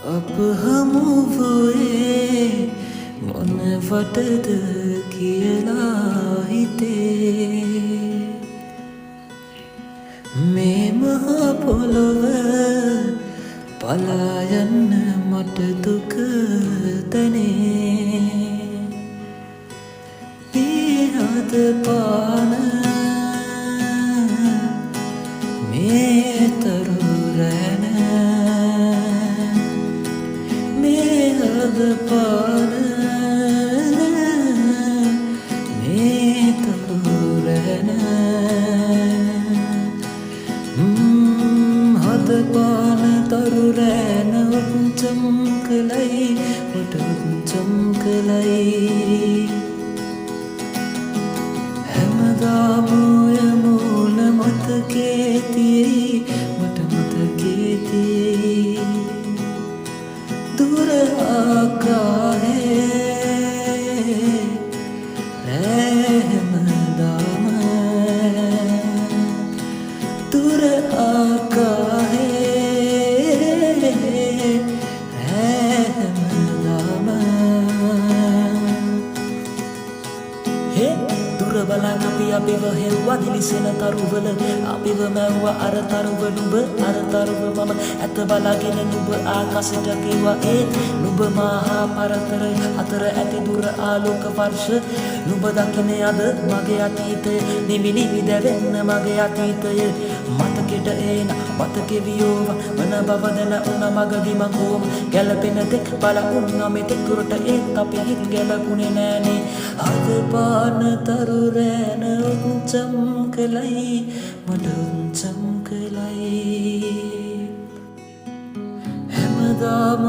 अब हम हुए मन वटद කියලා හිතේ මේ මහා පොළොව පලා යන්න මට දුක දැනේ මේ හද පාන මේ තරු රැන මේ හද පාන මේ තරු රැන හද පාන තරු රැන උච්චම් කලයි වට උච්චම් කලයි හැමදාම ඔය මූල මතකේ තියෙයි මට මතකේ තියෙයි දුර ආකාරේ හැමදාම දුර ආකාරේ හැමදාම හේ දුර බලන් අපි අපිව හෙව්වා දිලිසෙන තරුවල අපිව මැව්වා අර තරුව නුඹ අර තරුව මම ඇත බලාගෙන නුඹ ආකාශයට ගෙවා නුඹ මහා පරතර අතර ඇති දුර ආලෝක වර්ෂ නුඹ දකින්නේ අද මගේ අතීතය නිමිනි විදවෙන්න මගේ අතීතය මතකෙට එන මතකෙ වියෝව මන බව දැන උන මගදී මකෝම ගැලපෙන දෙක් බල උන්නා මෙතෙක් දුරට ඒත් අපි හිත ගැලපුණේ නෑනේ අද පාන තරු රැන උච්චම් කලයි මට උච්චම් කලයි හැමදාම